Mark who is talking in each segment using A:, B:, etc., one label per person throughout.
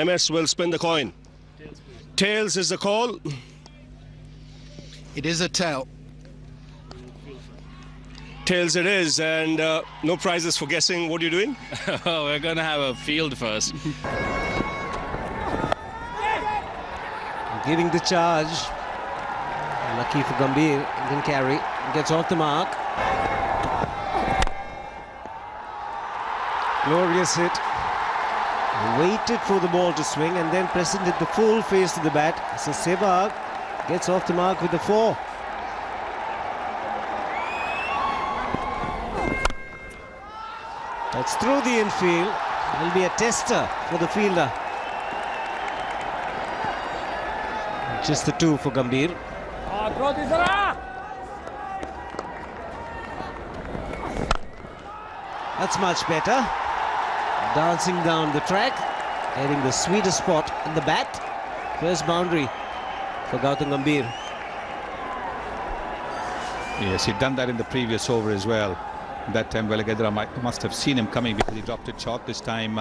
A: MS will spin the coin. Tails is the call.
B: It is a tail.
A: Tails it is, and no prizes for guessing. What are you doing?
C: We're going to have a field first.
D: Giving the charge. Lucky for Gambhir. Didn't carry. Gets off the mark. Glorious hit. Waited for the ball to swing and then presented the full face to the bat. So Sehwag gets off the mark with the 4. That's through the infield. Will be a tester for the fielder. Just the 2 for Gambhir. That's much better. Dancing down the track, getting the sweetest spot in the bat. First boundary for Gautam Gambhir.
E: Yes, he'd done that in the previous over as well. That time Velagadra must have seen him coming because he dropped it short. This time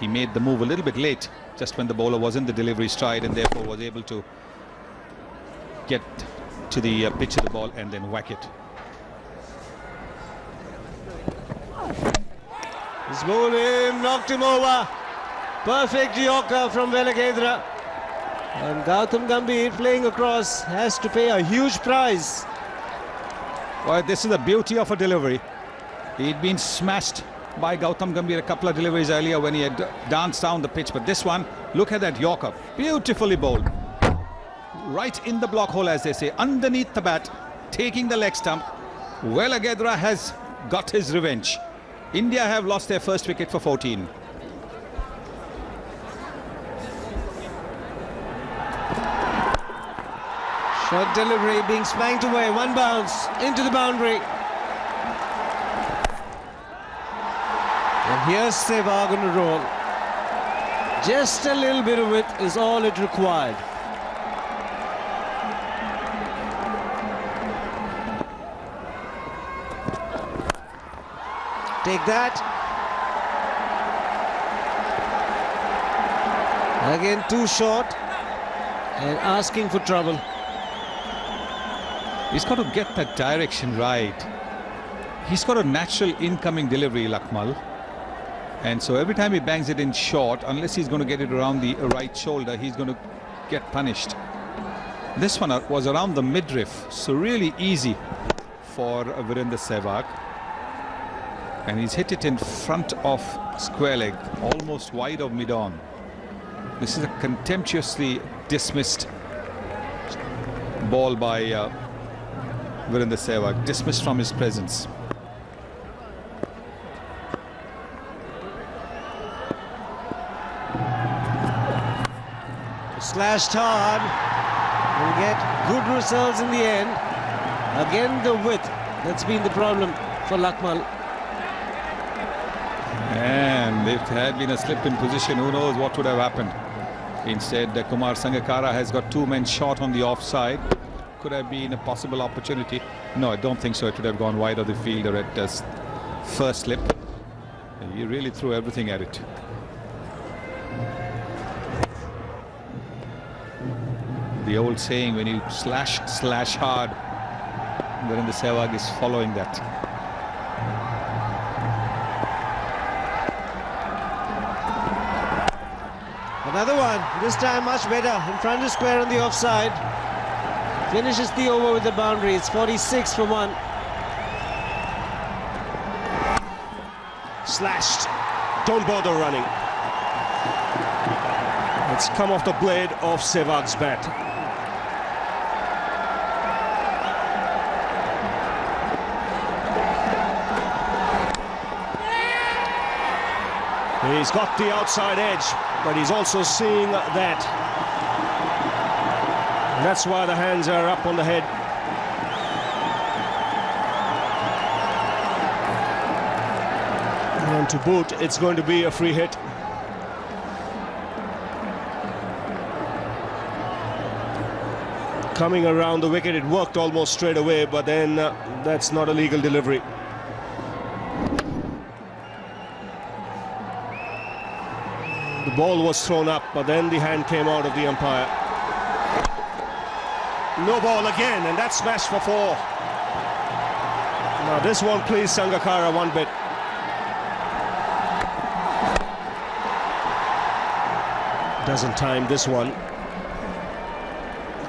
E: he made the move a little bit late, just when the bowler was in the delivery stride, and therefore was able to get to the pitch of the ball and then whack it.
D: He's bowled him, knocked him over. Perfect Yorker from Velagadra. And Gautam Gambhir playing across has to pay a huge prize.
E: Well, this is the beauty of a delivery. He'd been smashed by Gautam Gambhir a couple of deliveries earlier when he had danced down the pitch. But this one, look at that Yorker. Beautifully bowled. Right in the block hole, as they say, underneath the bat, taking the leg stump. Velagadra has got his revenge. India have lost their first wicket for 14.
D: Short delivery being spanked away. 1 bounce into the boundary. And here's Sehwag on the roll. Just a little bit of it is all it required. Take that. Again, too short and asking for trouble.
E: He's got to get that direction right. He's got a natural incoming delivery, Lakmal. And so every time he bangs it in short, unless he's going to get it around the right shoulder, he's going to get punished. This one was around the midriff, so really easy for Virender Sehwag. And he's hit it in front of square leg, almost wide of mid-on. This is a contemptuously dismissed ball by Virender Sehwag, dismissed from his presence.
D: Slashed hard. Will get good results in the end. Again, the width. That's been the problem for Lakmal.
E: And if there had been a slip in position, who knows what would have happened. Instead, Kumar Sangakkara has got 2 men short on the offside. Could have been a possible opportunity. No, I don't think so. It would have gone wide of the fielder at this first slip. He really threw everything at it. The old saying, when you slash hard, Virender Sehwag is following that.
D: Another one, this time much better, in front of square on the offside. Finishes the over with the boundary. It's 46 for 1.
A: Slashed. Don't bother running. It's come off the blade of Sehwag's bat. He's got the outside edge, but he's also seeing that. And that's why the hands are up on the head. And to boot, it's going to be a free hit. Coming around the wicket, it worked almost straight away, but then that's not a legal delivery. The ball was thrown up, but then the hand came out of the umpire. No ball again, and that's smashed for 4. Now this won't please Sangakkara one bit. Doesn't time this one.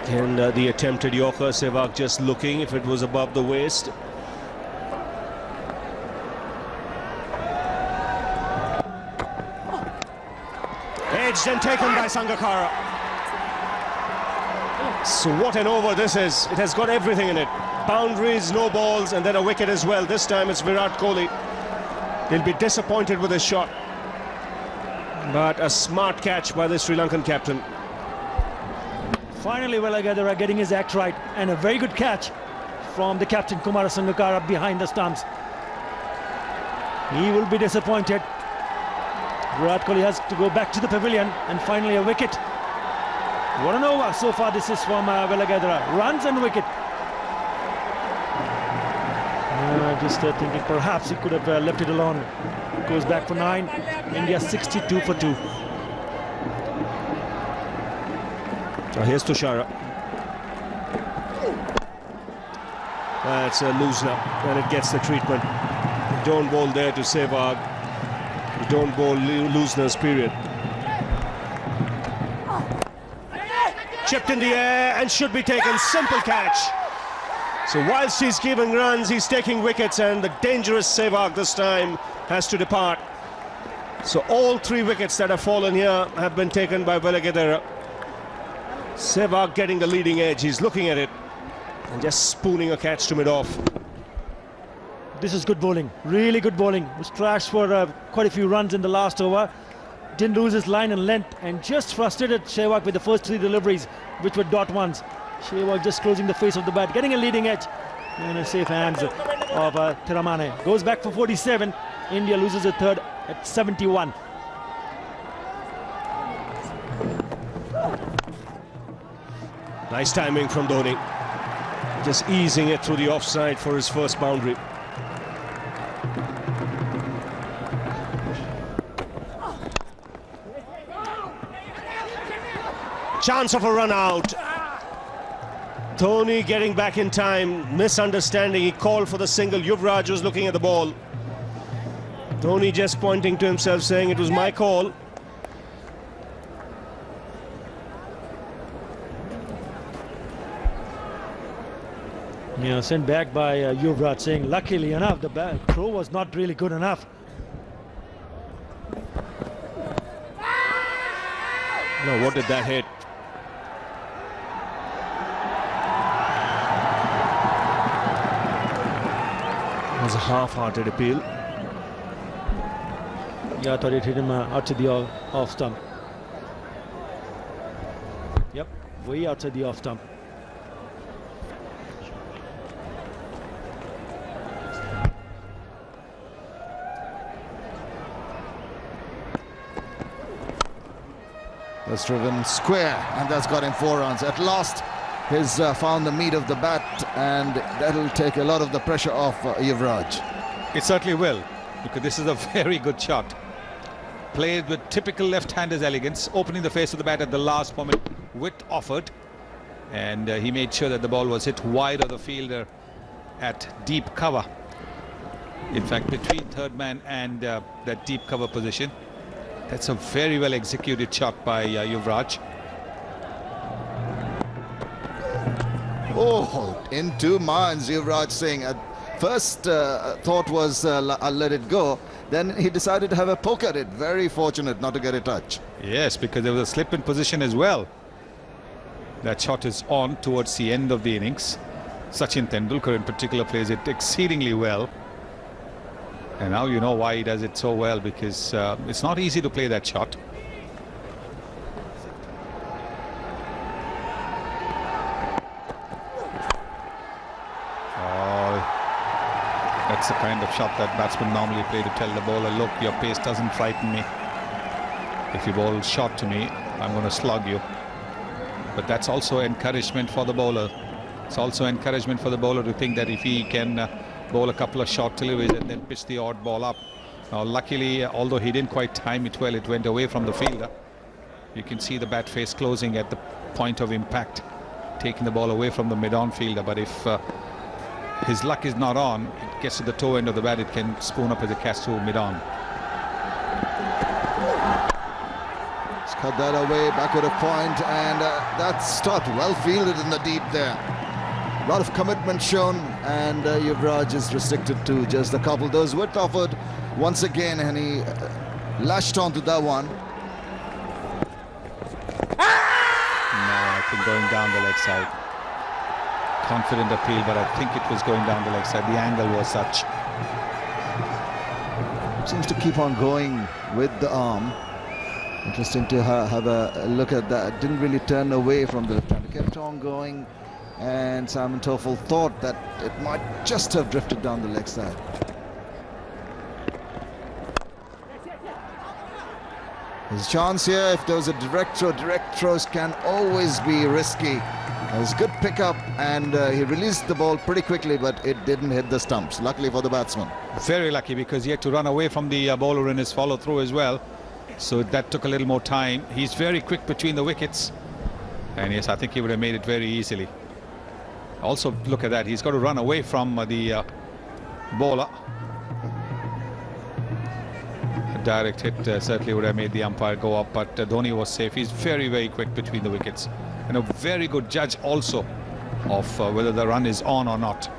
A: And the attempted Yorker, Sehwag just looking if it was above the waist. Edged and taken by Sangakkara. So what an over this is. It has got everything in it. Boundaries, no balls, and then a wicket as well. This time it's Virat Kohli. He'll be disappointed with his shot. But a smart catch by the Sri Lankan captain.
F: Finally, Vellagadara getting his act right, and a very good catch from the captain Kumara Sangakkara behind the stumps. He will be disappointed. Virat Kohli has to go back to the pavilion, and finally a wicket. What an over so far this is from Vellagadara. Runs and wicket. Just thinking perhaps he could have left it alone. Goes back for 9. India 62 for 2.
A: So here's Tushara. That's a loosener, and it gets the treatment. You don't bowl there to Sehwag. You don't bowl looseners, period. Chipped in the air and should be taken. Simple catch. So whilst he's giving runs, he's taking wickets, and the dangerous Sehwag this time has to depart. So all 3 wickets that have fallen here have been taken by Vellagadara. Sehwag getting the leading edge. He's looking at it and just spooning a catch to mid-off.
F: This is good bowling, really good bowling. Was trashed for quite a few runs in the last over. Didn't lose his line and length, and just frustrated Sehwag with the first 3 deliveries, which were dot ones. Sehwag just closing the face of the bat, getting a leading edge in a safe hands of Thiramane. Goes back for 47. India loses a third at 71.
A: Nice timing from Dhoni. Just easing it through the offside for his first boundary. Chance of a run out. Dhoni getting back in time. Misunderstanding. He called for the single. Yuvraj was looking at the ball. Dhoni just pointing to himself, saying it was my call.
F: Yeah, sent back by Yuvraj Singh. Luckily enough, the throw was not really good enough.
A: No, what did that hit? It was a half-hearted appeal.
F: Yeah, I thought it hit him outside the off stump. Yep, way outside the off stump.
G: That's driven square, and that's got him 4 runs. At last, he's found the meat of the bat, and that'll take a lot of the pressure off Yuvraj.
E: It certainly will, because this is a very good shot. Played with typical left-hander's elegance, opening the face of the bat at the last moment, width offered, and he made sure that the ball was hit wide of the fielder at deep cover. In fact, between third man and that deep cover position. That's a very well executed shot by Yuvraj.
G: Oh, in 2 minds, Yuvraj Singh. At first thought was I'll let it go. Then he decided to have a poke at it. Very fortunate not to get a touch.
E: Yes, because there was a slip in position as well. That shot is on towards the end of the innings. Sachin Tendulkar in particular plays it exceedingly well. And now you know why he does it so well, because it's not easy to play that shot. That's the kind of shot that batsmen normally play to tell the bowler, look, your pace doesn't frighten me. If you bowl short to me, I'm going to slug you. But that's also encouragement for the bowler. It's also encouragement for the bowler to think that if he can bowl a couple of short deliveries and then pitch the odd ball up, Now, luckily, although he didn't quite time it well, it went away from the fielder. You can see the bat face closing at the point of impact, taking the ball away from the mid-on fielder. But if his luck is not on, it gets to the toe end of the bat, it can spoon up as a catch to mid-on.
G: He's cut that away, backward of point, and that's start well fielded in the deep there. A lot of commitment shown, and Yuvraj is restricted to just a couple. Those width offered once again, and he lashed onto that one.
E: No, I think going down the leg side. Confident appeal, but I think it was going down the leg side. The angle was such.
G: Seems to keep on going with the arm. Interesting to have a look at that. Didn't really turn away from the left hand. Kept on going, and Simon Toffel thought that it might just have drifted down the leg side. His chance here, if there was a direct throws can always be risky. It was good pickup, and he released the ball pretty quickly, but it didn't hit the stumps, luckily for the batsman.
E: Very lucky, because he had to run away from the bowler in his follow-through as well. So that took a little more time. He's very quick between the wickets. And yes, I think he would have made it very easily. Also, look at that. He's got to run away from the bowler. A direct hit certainly would have made the umpire go up, but Dhoni was safe. He's very, very quick between the wickets. And a very good judge also of whether the run is on or not.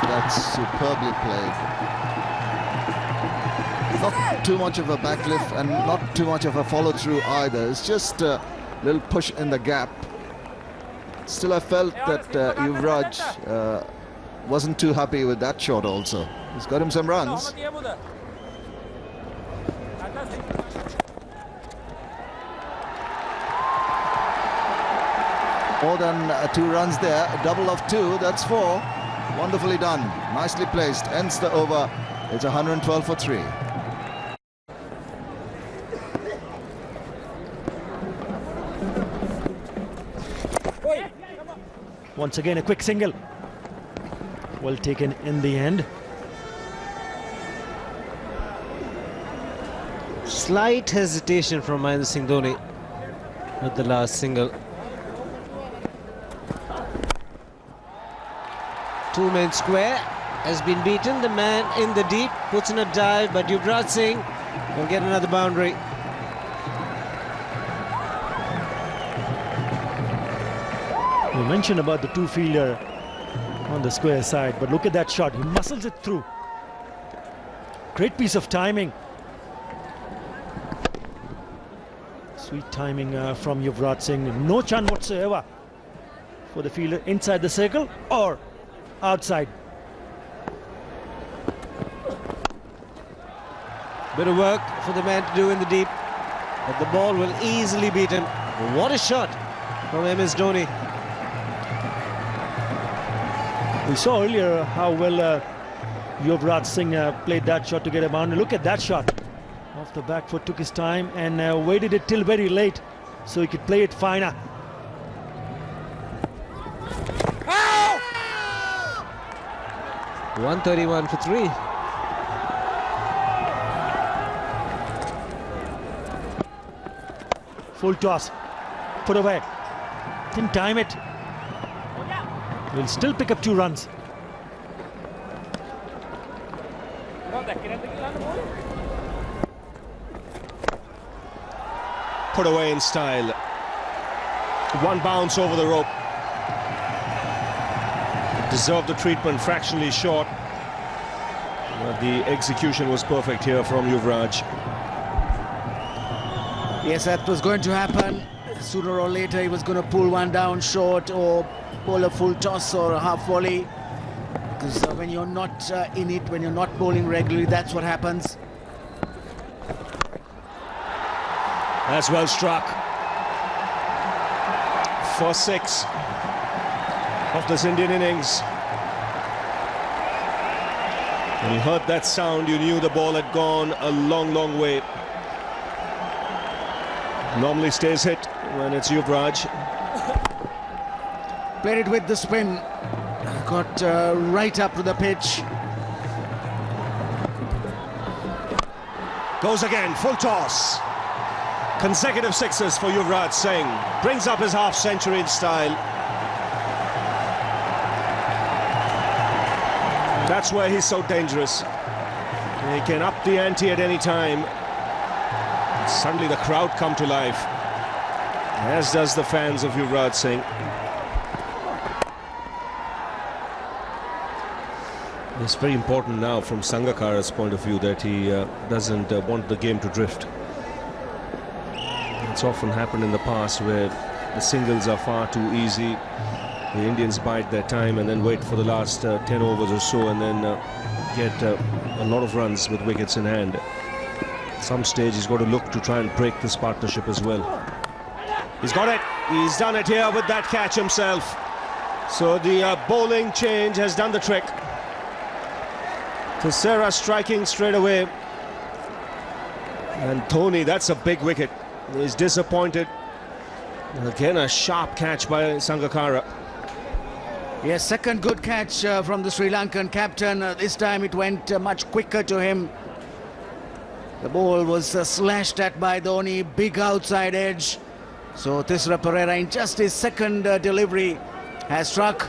G: That's superbly played. Not too much of a backlift and not too much of a follow-through either. It's just a little push in the gap. Still, I felt that Yuvraj wasn't too happy with that shot also. He's got him some runs. More than 2 runs there. A double of 2, that's 4. Wonderfully done. Nicely placed. Ends the over. It's 112 for 3.
F: Once again, a quick single. Well taken in the end.
D: Slight hesitation from Mahendra Singh Dhoni with the last single. 2-man square has been beaten. The man in the deep puts in a dive, but Yuvraj Singh will get another boundary.
F: We mentioned about the 2-fielder on the square side, but look at that shot. He muscles it through. Great piece of timing. Sweet timing from Yuvraj Singh. No chance whatsoever for the fielder inside the circle or outside.
D: Bit of work for the man to do in the deep, but the ball will easily beat him. What a shot from MS Dhoni.
F: We saw earlier how well Yuvraj Singh played that shot to get a boundary. Look at that shot. Off the back foot, took his time and waited it till very late so he could play it finer.
D: 131 for 3.
F: Full toss. Put away. Didn't time it. Will still pick up 2 runs.
A: Put away in style. 1 bounce over the rope. Deserved the treatment, fractionally short. But the execution was perfect here from Yuvraj.
B: Yes, that was going to happen. Sooner or later he was going to pull one down short or pull a full toss or a half volley. Because when you're not in it, when you're not bowling regularly, that's what happens.
A: That's well struck. For 6 of this Indian innings. When you heard that sound, you knew the ball had gone a long, long way. Normally stays hit when it's Yuvraj.
B: played it with the spin, got right up to the pitch.
A: Goes again, full toss. Consecutive sixes for Yuvraj Singh. Brings up his half-century in style. That's where he's so dangerous. He can up the ante at any time. Suddenly the crowd come to life, as does the fans of Yuvraj Singh. It's very important now from Sangakkara's point of view that he doesn't want the game to drift. It's often happened in the past where the singles are far too easy. The Indians bide their time and then wait for the last 10 overs or so and then get a lot of runs with wickets in hand. At some stage he's got to look to try and break this partnership as well. He's got it. He's done it here with that catch himself. So the bowling change has done the trick. Tessera striking straight away. And Dhoni, that's a big wicket. He's disappointed. Again, a sharp catch by Sangakkara.
B: Yes, second good catch from the Sri Lankan captain. This time it went much quicker to him. The ball was slashed at by Dhoni, big outside edge. So Thisara Perera, in just his second delivery, has struck.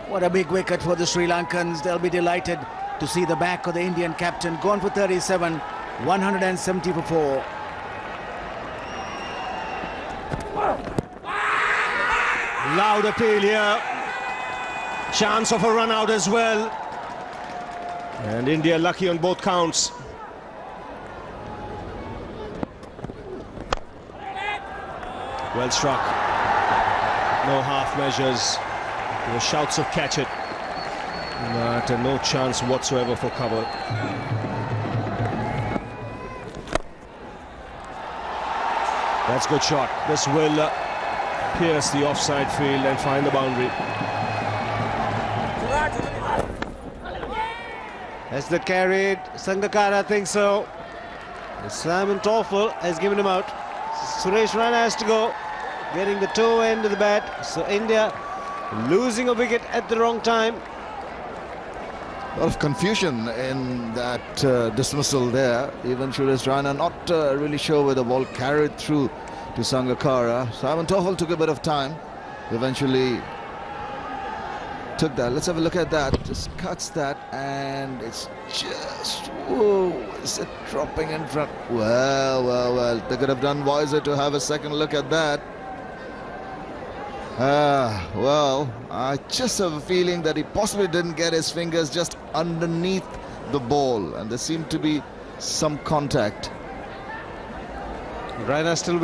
B: What a big wicket for the Sri Lankans. They'll be delighted to see the back of the Indian captain. Gone for 37, 170 for 4.
A: Loud appeal here. Chance of a run out as well. And India lucky on both counts. Well struck. No half measures. There were shouts of catch it. But no chance whatsoever for cover. That's a good shot. This will pierce the offside field and find the boundary.
D: Has that carried? Sangakkara thinks so. Simon Toffel has given him out. Suresh Raina has to go, getting the toe end of the bat. So India losing a wicket at the wrong time.
G: A lot of confusion in that dismissal there. Even Suresh Raina not really sure where the ball carried through to Sangakkara. Simon Toffel took a bit of time. Eventually took that. Let's have a look at that. Just cuts that and it's just, whoa, is it dropping in front? Well, they could have done wiser to have a second look at that. Well, I just have a feeling that he possibly didn't get his fingers just underneath the ball, and there seemed to be some contact.
D: Raina still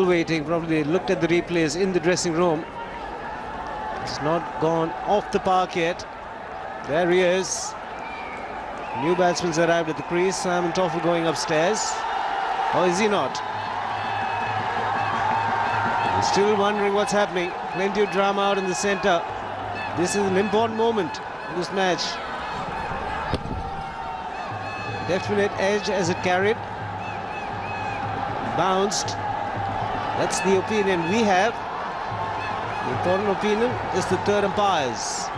D: waiting. Probably looked at the replays in the dressing room. It's not gone off the park yet. There he is. New batsman's arrived at the crease. Simon Toffel going upstairs. Or is he not? He's still wondering what's happening. Plenty of drama out in the centre. This is an important moment in this match. Definite edge as it carried. Bounced. That's the opinion we have. The important opinion is the third umpire's.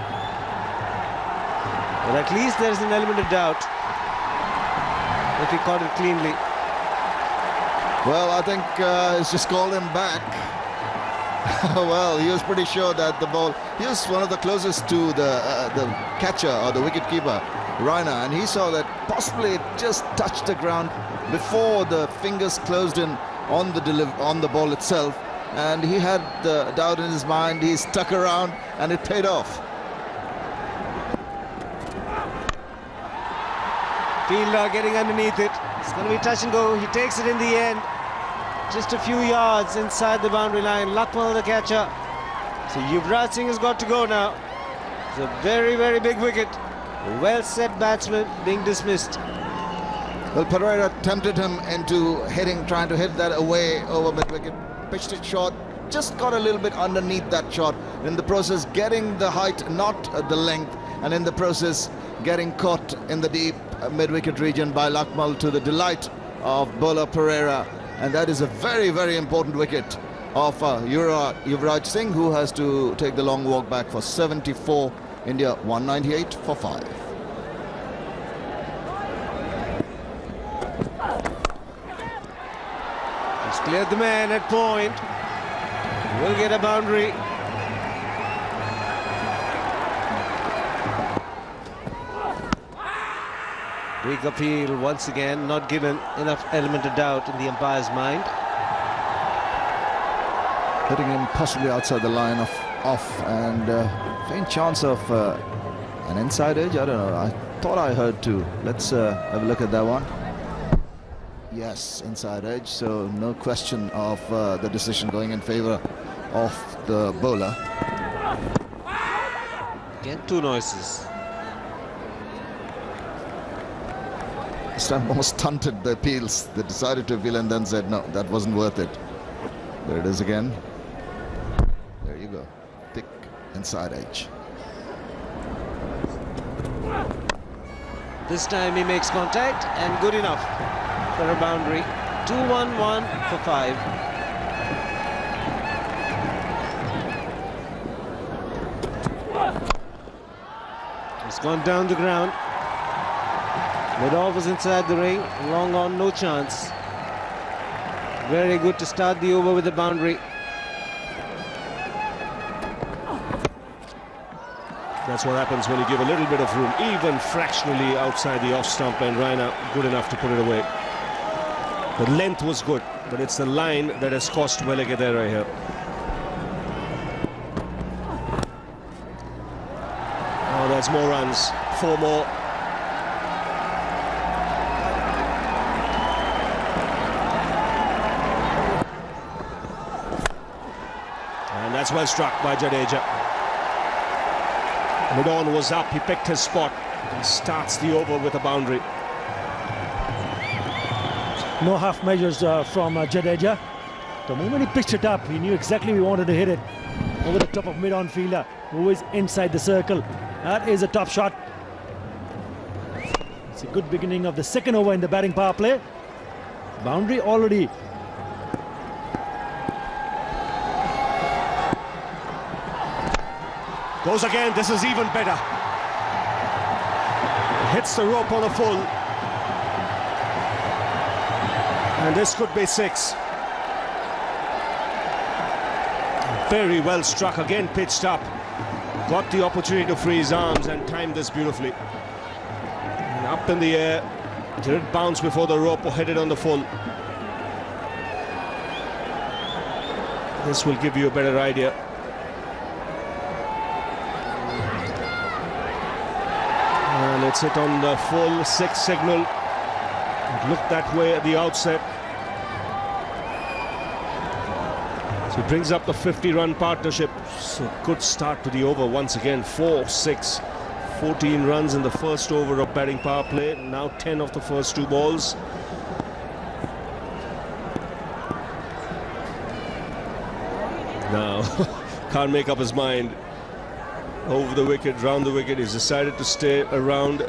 D: But at least there's an element of doubt if he caught it cleanly.
G: Well, I think he's just called him back. Well, he was pretty sure that the ball, he was one of the closest to the catcher or the wicketkeeper, Raina, and he saw that possibly it just touched the ground before the fingers closed in on the ball itself, and he had the doubt in his mind. He stuck around and it paid off.
D: Fielder getting underneath it. It's going to be touch and go. He takes it in the end. Just a few yards inside the boundary line. Lakmal the catcher. So Yuvraj Singh has got to go now. It's a very, very big wicket. A well-set batsman being dismissed.
G: Well, Perera tempted him into trying to hit that away over mid-wicket. Pitched it short, just got a little bit underneath that shot. In the process, getting the height, not the length, and in the process, getting caught in the deep mid-wicket region by Lakmal, to the delight of bowler Perera. And that is a very, very important wicket of Yuvraj Singh, who has to take the long walk back for 74. India 198 for 5.
D: He's cleared the man at point. Will get a boundary. Big appeal once again, not given enough element of doubt in the umpire's mind.
G: Hitting him possibly outside the line of off, and faint chance of an inside edge. I don't know. I thought I heard two. Let's have a look at that one. Yes, inside edge. So no question of the decision going in favor of the bowler.
D: Again, two noises.
G: This time almost stunted the appeals. They decided to appeal and then said no, that wasn't worth it. There it is again. There you go. Thick inside edge.
D: This time he makes contact and good enough for a boundary. 2-1-1 for 5. It's gone down the ground. Mid-off was inside the ring. Long on, no chance. Very good to start the over with the boundary.
A: That's what happens when you give a little bit of room, even fractionally outside the off stump, and Raina good enough to put it away. The length was good, but it's the line that has cost Vellagadera here. Oh, that's more runs. 4 more. And that's well struck by Jadeja. Mid-on was up, he picked his spot. He starts the over with a boundary.
F: No half measures from Jadeja. The moment he pitched it up, he knew exactly we wanted to hit it over the top of mid-on fielder, who is inside the circle. That is a top shot. It's a good beginning of the second over in the batting power play. Boundary already.
A: Goes again, this is even better. Hits the rope on a full. And this could be 6. Very well struck, again pitched up. Got the opportunity to free his arms and timed this beautifully. And up in the air. Did it bounce before the rope or hit it on the full? This will give you a better idea. And it's hit on the full 6 signal. It looked that way at the outset. So it brings up the 50-run partnership. So good start to the over once again. 4-6. 14 runs in the first over of batting power play. Now 10 of the first 2 balls. Now, can't make up his mind. Over the wicket, round the wicket, he's decided to stay around.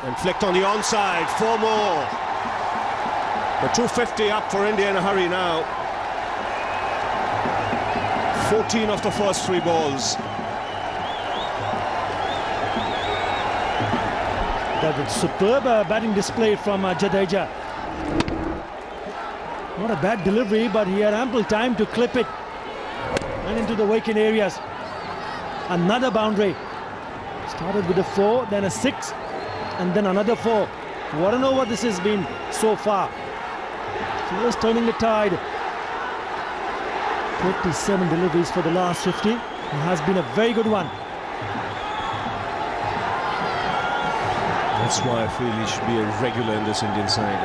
A: And flicked on the onside, 4 more. The 250 up for India in a hurry now. 14 of the first 3 balls.
F: That was superb batting display from Jadeja. Not a bad delivery, but he had ample time to clip it and into the vacant areas. Another boundary. Started with a 4, then a 6, and then another 4. What an over this has been so far. Just turning the tide. 27 deliveries for the last 50. It has been a very good one.
A: That's why I feel he should be a regular in this Indian side.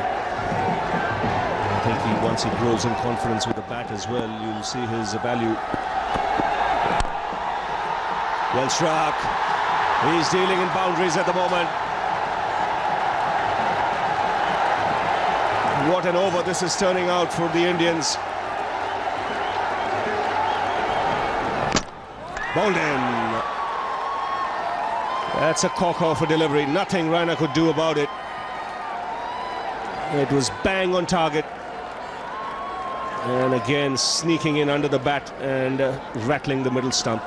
A: I think once he grows in confidence with the bat as well, you'll see his value. Well struck. He's dealing in boundaries at the moment. What an over this is turning out for the Indians. Bowled in. That's a corker for delivery. Nothing Raina could do about it. It was bang on target. And again sneaking in under the bat and rattling the middle stump.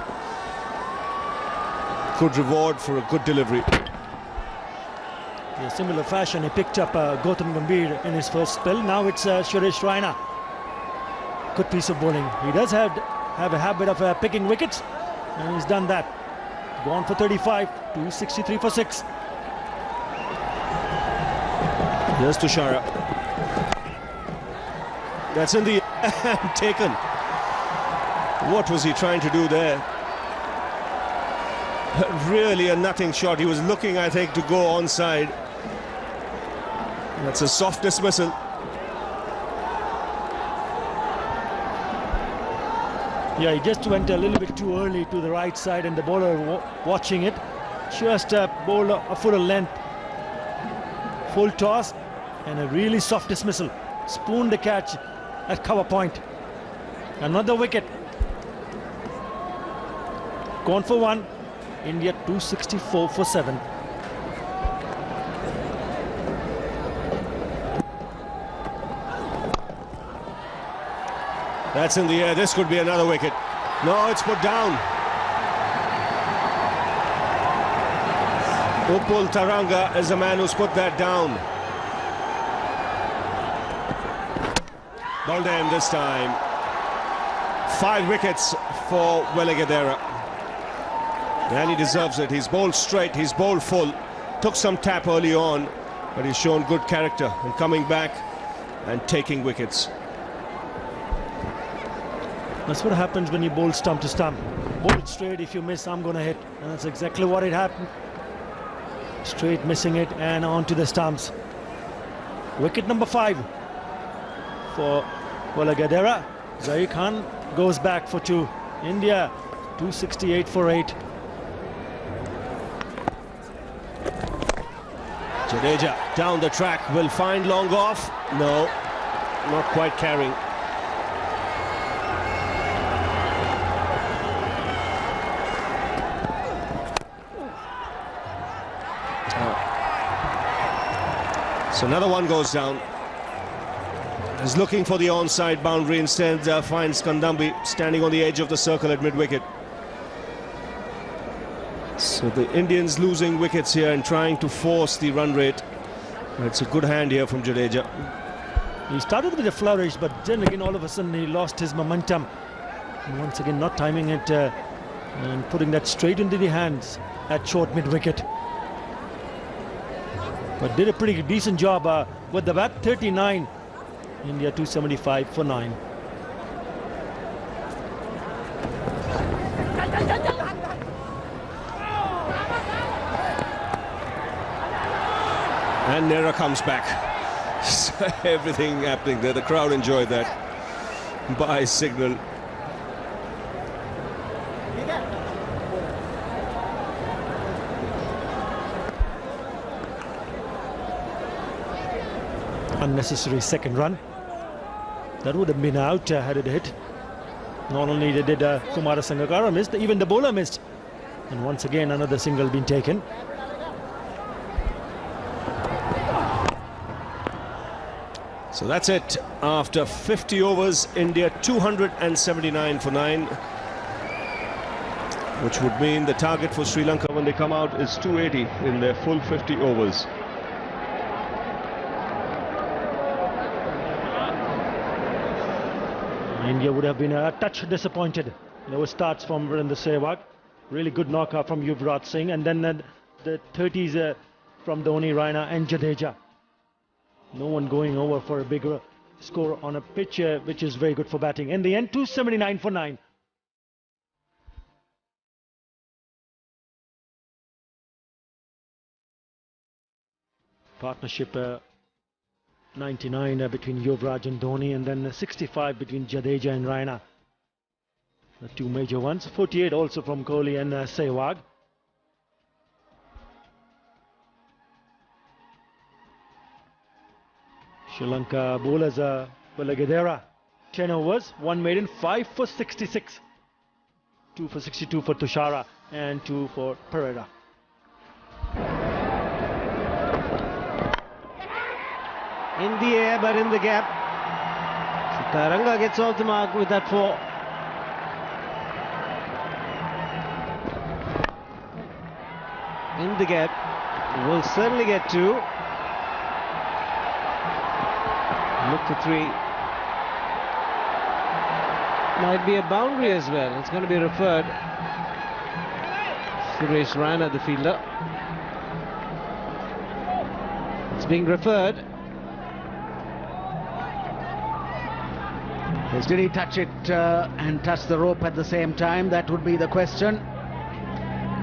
A: Good reward for a good delivery.
F: In a similar fashion, he picked up Gautam Gambhir in his first spell. Now it's Suresh Raina. Good piece of bowling. He does have a habit of picking wickets, and he's done that. Gone for 35, 263 for 6.
A: Here's Tushara. That's in the taken. What was he trying to do there? Really a nothing shot. He was looking, I think, to go onside. That's a soft dismissal.
F: Yeah, he just went a little bit too early to the right side, and the bowler watching it just bowled a foot of length. Full toss and a really soft dismissal. Spooned the catch at cover point. Another wicket. Gone for 1. India 264 for 7.
A: That's in the air. This could be another wicket. No, it's put down. Upul Taranga is the man who's put that down. Bowled in this time. 5 wickets for Velagadera. And he deserves it. He's bowled straight, he's bowled full. Took some tap early on, but he's shown good character in coming back and taking wickets.
F: That's what happens when you bowl stump to stump. Bowl it straight, if you miss, I'm going to hit. And that's exactly what it happened. Straight missing it and onto the stumps. Wicket number 5 for Velagadera. Zahi Khan goes back for 2. India 268 for 8.
A: Jadeja down the track, will find long off. No, not quite carrying. So another one goes down. He's looking for the onside boundary, instead finds Kandambi standing on the edge of the circle at mid-wicket. So the Indians losing wickets here and trying to force the run rate. It's a good hand here from Jadeja.
F: He started with a flourish, but then again all of a sudden he lost his momentum. And once again not timing it and putting that straight into the hands at short mid-wicket. But did a pretty decent job with the bat. 39. India 275 for 9.
A: And Nehra comes back. So everything happening there. The crowd enjoyed that. By signal.
F: Unnecessary second run. That would have been out had it hit. Not only did Kumara Sangakkara missed, even the bowler missed. And once again another single been taken.
A: So that's it. After 50 overs, India 279 for 9. Which would mean the target for Sri Lanka when they come out is 280 in their full 50 overs.
F: India would have been a touch disappointed. There were starts from Virendra Sehwag. Really good knockout from Yuvraj Singh. And then the 30s from Dhoni, Raina and Jadeja. No one going over for a bigger score on a pitch which is very good for batting. In the end, 279 for 9. Partnership 99 between Yuvraj and Dhoni, and then 65 between Jadeja and Raina. The two major ones. 48 also from Kohli and Sehwag. Sri Lanka bowlers Velagadera 10 overs, 1 maiden, 5 for 66, 2 for 62 for Tushara and 2 for Pereira.
D: In the air, but in the gap. So Taranga gets off the mark with that 4. In the gap. Will certainly get 2. Look for 3. Might be a boundary as well. It's going to be referred. Suresh Raina, the fielder. It's being referred.
B: Yes, did he touch it and touch the rope at the same time? That would be the question.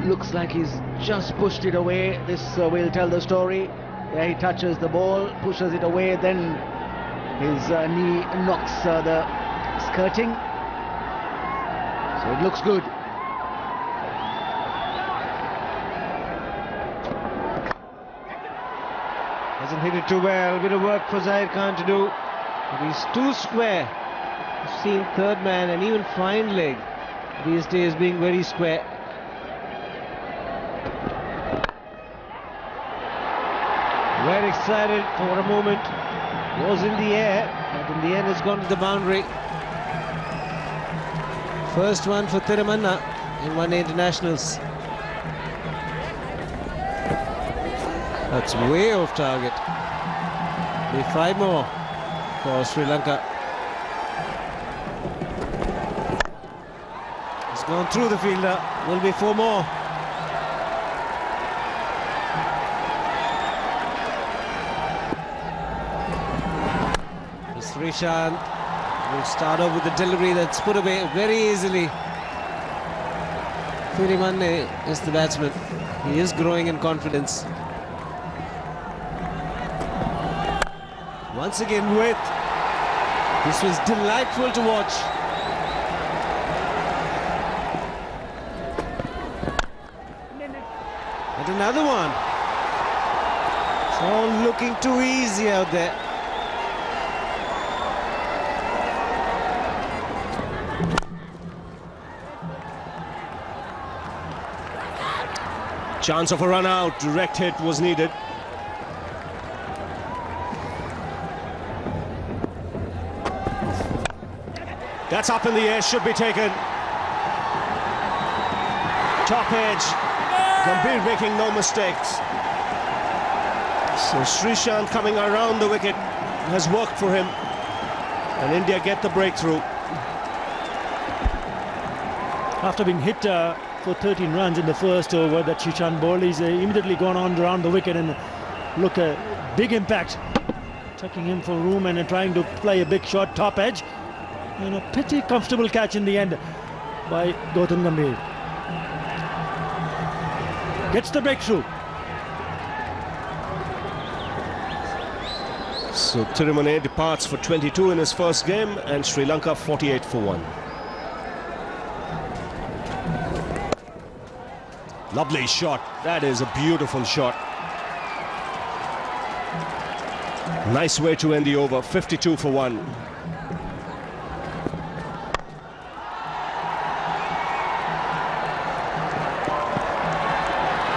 B: Looks like he's just pushed it away. This will tell the story. Yeah, he touches the ball, pushes it away, then his knee knocks the skirting. So it looks good.
D: Hasn't hit it too well. A bit of work for Zahir Khan to do. But he's too square. I've seen third man and even fine leg these days being very square. Very excited for a moment. Was in the air, but in the end it's gone to the boundary. First one for Thirumanna in one-day internationals. That's way off target. Be 5 more for Sri Lanka. It's gone through the fielder. Will be 4 more. Srishant will start off with the delivery that's put away very easily. Thirumanna is the batsman. He is growing in confidence. Once again width. This was delightful to watch. And another one. It's all looking too easy out there.
A: Chance of a run out, direct hit was needed. That's up in the air, should be taken. Top edge, Gambhir making no mistakes. So Srishant coming around the wicket has worked for him. And India get the breakthrough.
F: After being hit for 13 runs in the first over that Srishant bowled, he's immediately gone on around the wicket and look a big impact, taking him for room and trying to play a big shot, top edge, and a pretty comfortable catch in the end by Gautam Gambhir. Gets the breakthrough.
A: So Thirumanna departs for 22 in his first game and Sri Lanka 48 for 1. Lovely shot. That is a beautiful shot. Nice way to end the over. 52 for 1.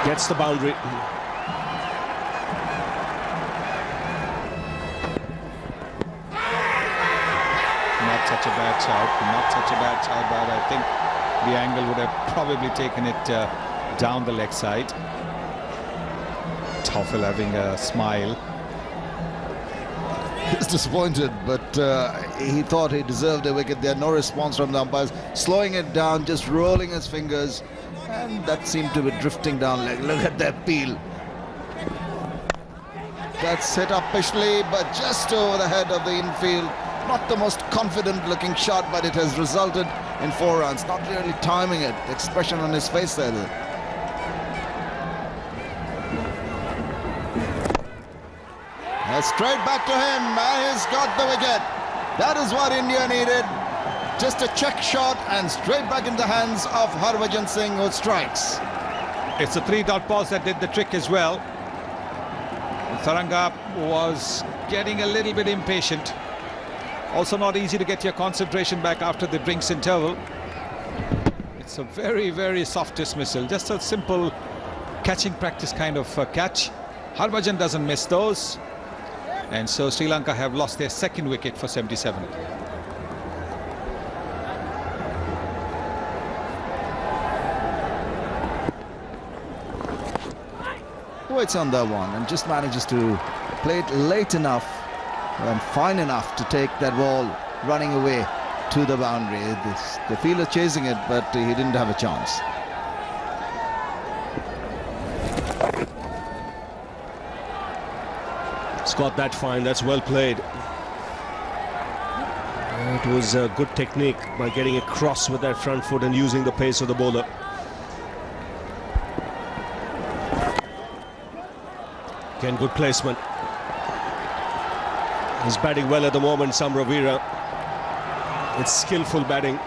A: Gets the boundary.
E: Not such a bad shout. Not such a bad shout, but I think the angle would have probably taken it down the leg side. Toffel having a smile.
G: He's disappointed, but he thought he deserved a wicket there. No response from the umpires. Slowing it down, just rolling his fingers, and that seemed to be drifting down leg. Look at that peel. That's hit uppishly, but just over the head of the infield. Not the most confident looking shot, but it has resulted in 4 runs. Not really timing it. The expression on his face there, though. Straight back to him, and he's got the wicket. That is what India needed. Just a check shot and straight back in the hands of Yuvraj Singh, who strikes.
E: It's a 3-dot pause that did the trick as well. Taranga was getting a little bit impatient. Also not easy to get your concentration back after the drinks interval. It's a very, very soft dismissal. Just a simple catching practice kind of catch. Harbhajan doesn't miss those. And so Sri Lanka have lost their second wicket for 77.
G: Waits on that one and just manages to play it late enough and fine enough to take that ball running away to the boundary. The fielder chasing it, but he didn't have a chance.
A: It's got that fine. That's well played. It was a good technique by getting across with that front foot and using the pace of the bowler. Again, good placement. He's batting well at the moment, Samravira. It's skillful batting.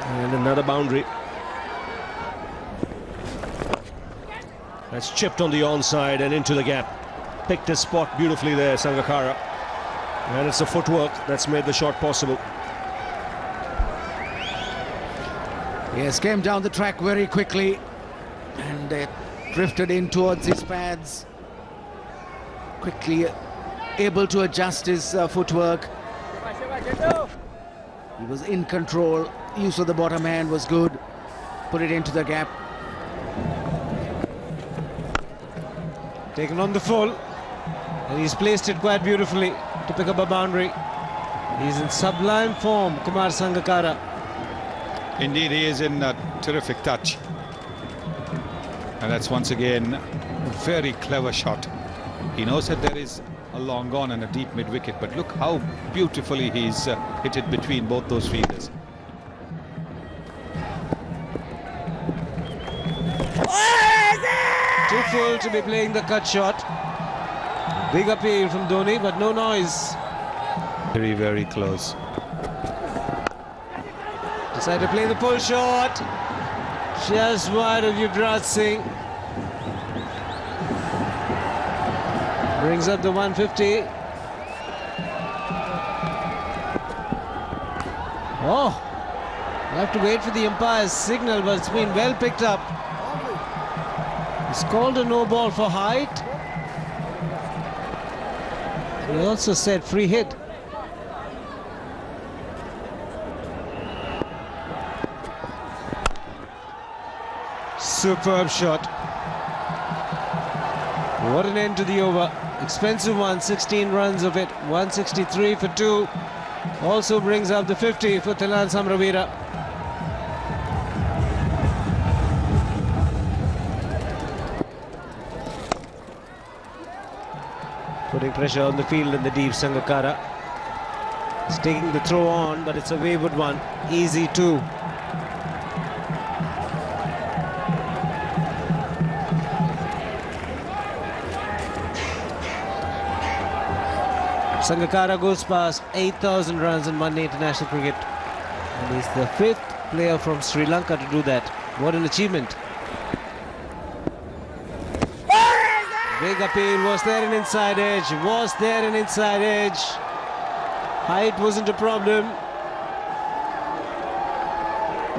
A: And another boundary. That's chipped on the onside and into the gap. Picked his spot beautifully there, Sangakkara. And it's the footwork that's made the shot possible.
B: Yes, came down the track very quickly and drifted in towards his pads. Quickly able to adjust his footwork. He was in control. Use of the bottom hand was good. Put it into the gap.
D: Taken on the full. And he's placed it quite beautifully to pick up a boundary. He's in sublime form, Kumar Sangakkara.
E: Indeed, he is in a terrific touch. And that's once again a very clever shot. He knows that there is a long on and a deep mid-wicket, but look how beautifully he's hit it between both those fielders.
D: Too full to be playing the cut shot. Big appeal from Dhoni, but no noise.
E: Very, very close.
D: Decided to play the pull shot. Just wide of Yuvraj Singh. Brings up the 150. Oh, I have to wait for the umpire's signal, but it's been well picked up. He's called a no ball for height. He also said free hit. Superb shot. What an end to the over. Expensive one, 16 runs of it, 163 for 2. Also brings up the 50 for Thilan Samravira. Putting pressure on the field in the deep, Sangakkara. He's taking the throw on, but it's a wayward one. Easy too. Sangakkara goes past 8,000 runs in one-day international cricket. And he's the 5th player from Sri Lanka to do that. What an achievement. Big appeal. Was there an inside edge? Was there an inside edge? Height wasn't a problem.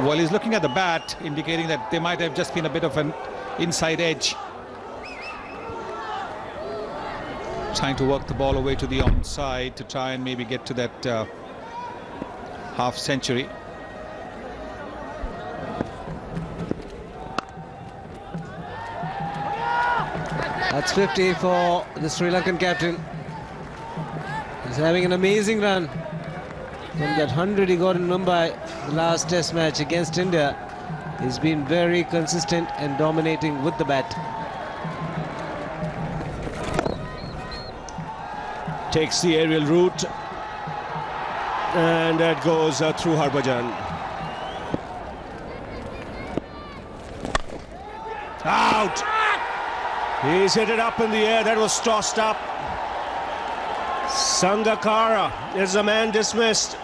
E: Well, he's looking at the bat, indicating that there might have just been a bit of an inside edge. Trying to work the ball away to the onside to try and maybe get to that half century.
D: That's 50 for the Sri Lankan captain. He's having an amazing run. From that 100 he got in Mumbai, the last test match against India, he's been very consistent and dominating with the bat.
A: Takes the aerial route. And that goes through Harbhajan. Out! He's hit it up in the air. That was tossed up. Sangakkara is the man dismissed.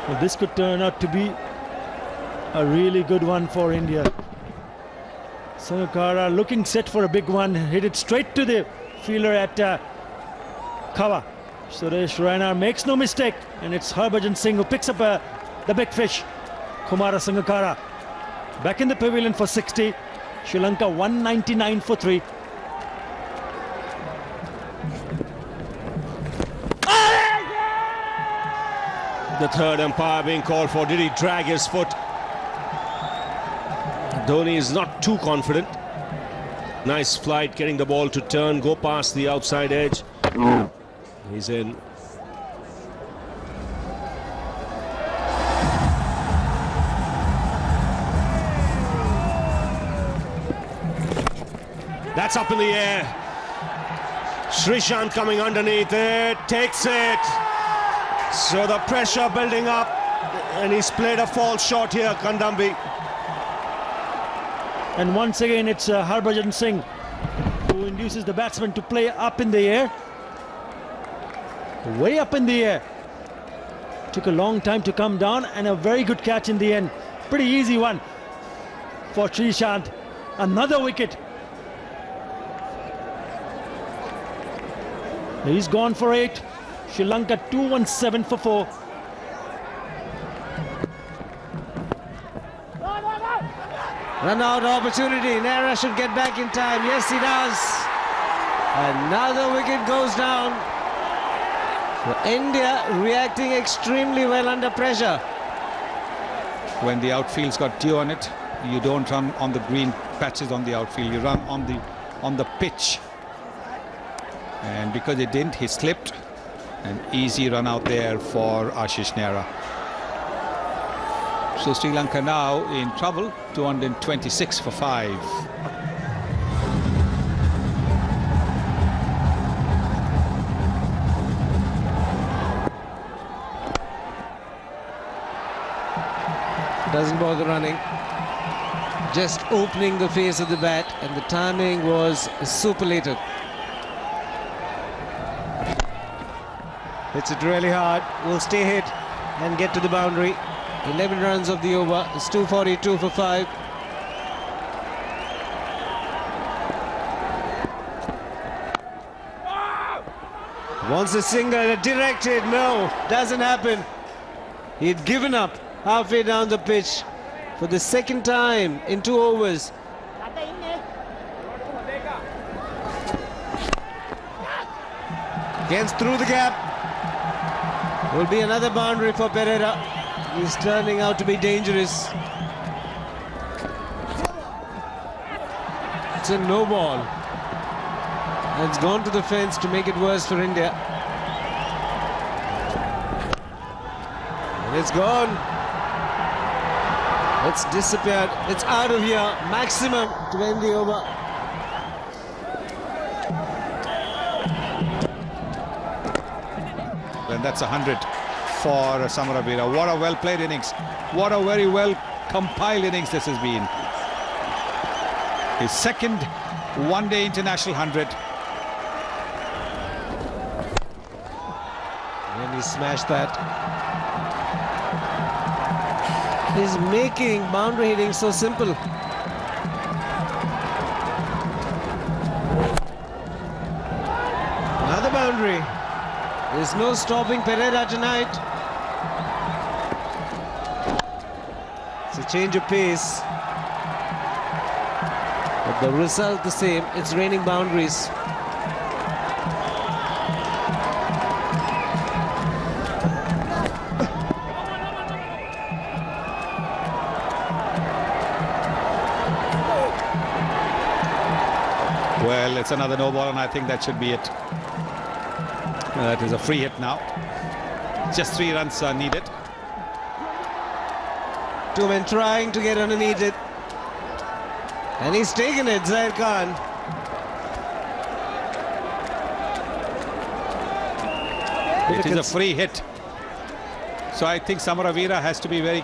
F: Well, this could turn out to be a really good one for India. Sangakkara looking set for a big one. Hit it straight to the fielder at Kawa. Suresh Raina makes no mistake. And it's Harbhajan Singh who picks up the big fish. Kumara Sangakkara back in the pavilion for 60. Sri Lanka 199 for 3.
A: The third umpire being called for. Did he drag his foot? Dhoni is not too confident. Nice flight, getting the ball to turn, go past the outside edge. He's in. That's up in the air. Srishant coming underneath it, takes it. So the pressure building up, and he's played a false shot here, Kandambi.
F: And once again, it's Yuvraj Singh who induces the batsman to play up in the air. Way up in the air. Took a long time to come down, and a very good catch in the end. Pretty easy one for Srishant. Another wicket. He's gone for 8. Sri Lanka 217 for 4.
D: Run out opportunity. Nehra should get back in time. Yes, he does. Another wicket goes down. So India reacting extremely well under pressure.
E: When the outfield's got dew on it, you don't run on the green patches on the outfield. You run on the pitch. And because it didn't, he slipped. An easy run out there for Ashish Nehra. So Sri Lanka now in trouble, 226 for 5.
D: Doesn't bother running. Just opening the face of the bat, and the timing was superlative. Hits it really hard, will stay hit and get to the boundary. 11 runs of the over. It's 242 for 5. Wants a single, directed. No, doesn't happen. He'd given up halfway down the pitch for the second time in 2 overs. Gets through the gap. Will be another boundary for Pereira. He's turning out to be dangerous. It's a no ball. And it's gone to the fence to make it worse for India. And it's gone. It's disappeared. It's out of here. Maximum to end the over.
E: And that's 100 for Samaravira. What a well-played innings. What a very well-compiled innings this has been. His second one-day international 100.
D: And he smashed that. He's making boundary hitting so simple. Another boundary. There's no stopping Pereira tonight. It's a change of pace. But the result the same. It's raining boundaries.
E: Well, it's another no ball, and I think that should be it. That is a free hit now. Just 3 runs are needed.
D: 2 men trying to get underneath it. And he's taken it, Zaid Khan.
E: It is a free hit. So I think Samaravira has to be very...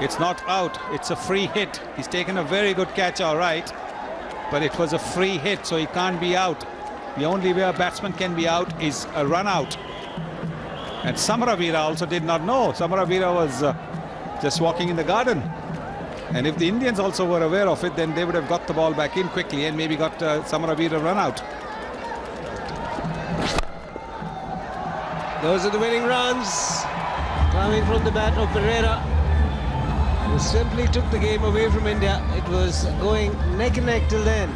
E: It's not out, it's a free hit. He's taken a very good catch, all right. But it was a free hit, so he can't be out. The only way a batsman can be out is a run out. And Samaravira also did not know. Samaravira was just walking in the garden. And if the Indians also were aware of it, then they would have got the ball back in quickly and maybe got Samaravira run out.
D: Those are the winning runs coming from the bat of Pereira, who simply took the game away from India. It was going neck and neck till then.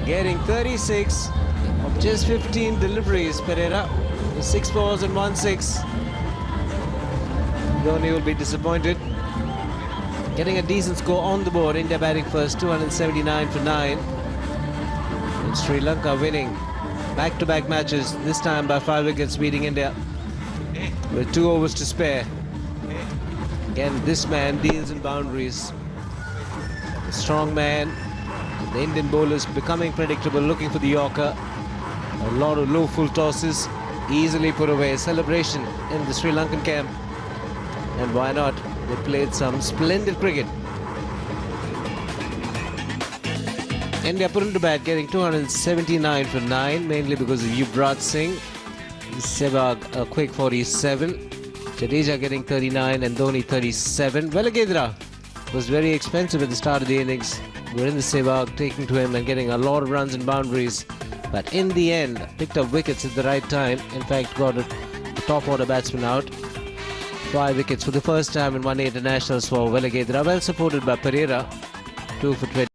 D: Getting 36 of just 15 deliveries, Pereira. The 6 balls and 1 6. Dhoni will be disappointed. Getting a decent score on the board. India batting first, 279 for 9. And Sri Lanka winning back-to-back matches, this time by 5 wickets, beating India with 2 overs to spare. Again, this man deals in boundaries. A strong man. The Indian bowlers becoming predictable, looking for the Yorker. A lot of low full tosses, easily put away. Celebration in the Sri Lankan camp. And why not? They played some splendid cricket. India put into bat, getting 279 for 9, mainly because of Yuvraj Singh. Sehwag a quick 47. Jadeja getting 39 and Dhoni 37. Velaghedra was very expensive at the start of the innings. Virendra Sehwag taking to him and getting a lot of runs and boundaries. But in the end, picked up wickets at the right time. In fact, got a top order batsman out. 5 wickets for the first time in 1 internationals for Velaghedra. Well supported by Pereira. 2 for 20.